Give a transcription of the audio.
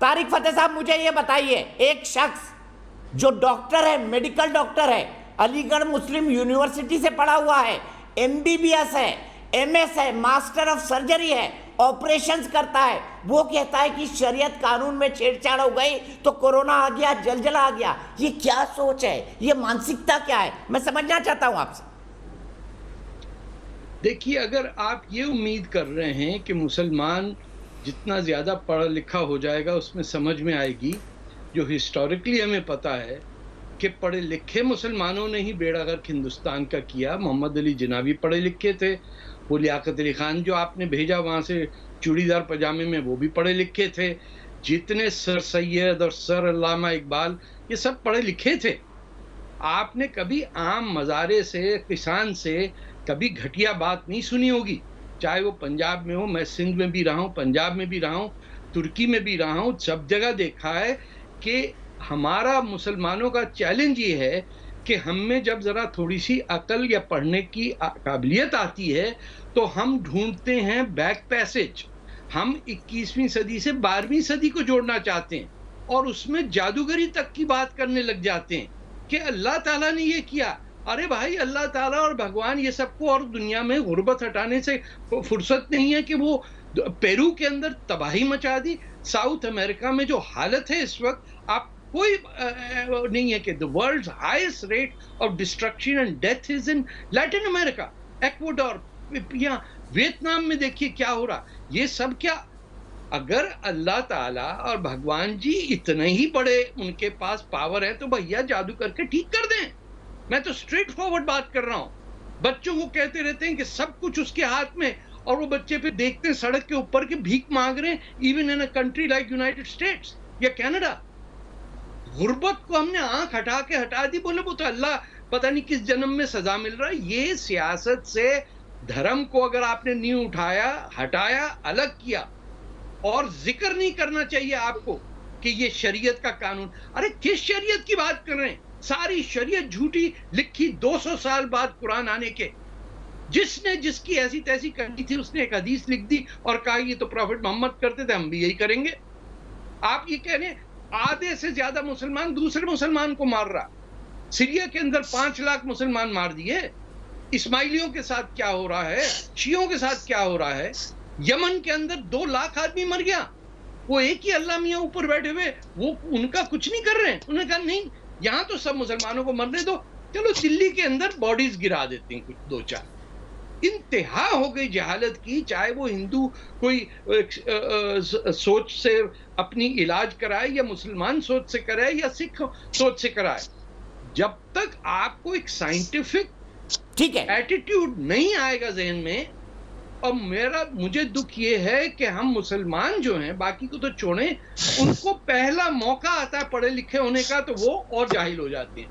طارق فتح صاحب مجھے یہ بتائیے، ایک شخص جو ڈاکٹر ہے، میڈیکل ڈاکٹر ہے، علی گڑھ مسلم یونیورسٹی سے پڑھا ہوا ہے، MBBS ہے، MS ہے، ماسٹر آف سرجری ہے، آپریشنز کرتا ہے، وہ کہتا ہے کہ شریعت قانون میں چھیڑ چھاڑ ہو گئی تو کورونا آ گیا، زلزلہ آ گیا. یہ کیا سوچ ہے؟ یہ مانسکتا کیا ہے؟ میں سمجھنا چاہتا ہوں آپ سے. دیکھیے، اگر آپ یہ امید کر رہے ہیں کہ مسلمان جتنا زیادہ پڑھا لکھا ہو جائے گا اس میں سمجھ میں آئے گی، جو ہسٹوریکلی ہمیں پتا ہے کہ پڑھے لکھے مسلمانوں نے ہی بیڑا غرق ہندوستان کا کیا. محمد علی جناوی پڑھے لکھے تھے، وہ لیاقت علی خان جو آپ نے بھیجا وہاں سے چوڑی دار پجامے میں، وہ بھی پڑھے لکھے تھے. جتنے سر سید اور سر علامہ اقبال، یہ سب پڑھے لکھے تھے. آپ نے کبھی عام مزارے سے، کسان سے کبھی گھٹیا بات نہیں سنی ہوگی، چاہے وہ پنجاب میں ہو. میں سندھ میں بھی رہا ہوں، پنجاب میں بھی رہا ہوں، ترکی میں بھی رہا ہوں. سب جگہ دیکھا ہے کہ ہمارا مسلمانوں کا چیلنج یہ ہے کہ ہم میں جب ذرا تھوڑی سی عقل یا پڑھنے کی قابلیت آتی ہے تو ہم ڈھونڈتے ہیں بیک پیسج. ہم 21ویں صدی سے 12ویں صدی کو جوڑنا چاہتے ہیں اور اس میں جادوگری تک کی بات کرنے لگ جاتے ہیں کہ اللہ تعالیٰ نے یہ کیا. ارے بھائی، اللہ تعالیٰ اور بھگوان یہ سب کو اور دنیا میں غربت ہٹانے سے فرصت نہیں ہے کہ وہ پیرو کے اندر تباہی مچا دی. ساؤتھ امریکہ میں جو حالت ہے اس وقت، آپ کوئی نہیں ہے کہ the world's highest rate of destruction and death is in Latin America. Ecuador, یہاں ویتنام میں دیکھیے کیا ہو رہا. یہ سب کیا؟ اگر اللہ تعالیٰ اور بھگوان جی اتنے ہی بڑے ان کے پاس پاور ہے تو بھیا جادو کر کے ٹھیک کر دیں. میں تو اسٹریٹ فارورڈ بات کر رہا ہوں. بچوں کو کہتے رہتے ہیں کہ سب کچھ اس کے ہاتھ میں، اور وہ بچے پہ دیکھتے ہیں سڑک کے اوپر کے بھیک مانگ رہے ہیں، even in a country like United States یا کینیڈا. غربت کو ہم نے آنکھ ہٹا کے ہٹا دی، بولے وہ تو اللہ پتہ نہیں کس جنم میں سزا مل رہا ہے. یہ سیاست سے دھرم کو اگر آپ نے نہیں اٹھایا، ہٹایا، الگ کیا، اور ذکر نہیں کرنا چاہیے آپ کو کہ یہ شریعت کا قانون. ارے کس شریعت کی بات کر رہے ہیں؟ ساری شریعت جھوٹی لکھی 200 سال بعد قرآن آنے کے. جس نے جس کی ایسی تیسی کرنی تھی اس نے ایک حدیث لکھ دی اور کہا یہ تو پروفٹ محمد کرتے تھے، ہم بھی یہی کریں گے. آپ یہ کہہ رہے ہیں آدھے سے زیادہ مسلمان دوسرے مسلمان کو مار رہا. سیریا کے اندر 5 لاکھ مسلمان مار دیے. اسماعیلیوں کے ساتھ کیا ہو رہا ہے، شیعوں کے ساتھ کیا ہو رہا ہے. یمن کے اندر 2 لاکھ آدمی مر گیا. وہ ایک ہی اللہ میاں اوپر بیٹھے ہوئے، وہ ان کا کچھ نہیں کر رہے ہیں. انہوں نے کہا نہیں، یہاں تو سب مسلمانوں کو مرنے دو، چلو دلی کے اندر باڈیز گرا دیتے ہیں کچھ 2-4. انتہا ہو گئی جہالت کی. چاہے وہ ہندو کوئی سوچ سے اپنی علاج کرائے یا مسلمان سوچ سے کرائے یا سکھ سوچ سے کرائے، جب تک آپ کو ایک سائنٹیفک ٹھیک ہے ایٹیٹیوڈ نہیں آئے گا ذہن میں. اور مجھے دکھ یہ ہے کہ ہم مسلمان جو ہیں، باقی کو تو چھوڑیں، ان کو پہلا موقع آتا ہے پڑھے لکھے ہونے کا تو وہ اور جاہل ہو جاتے ہیں.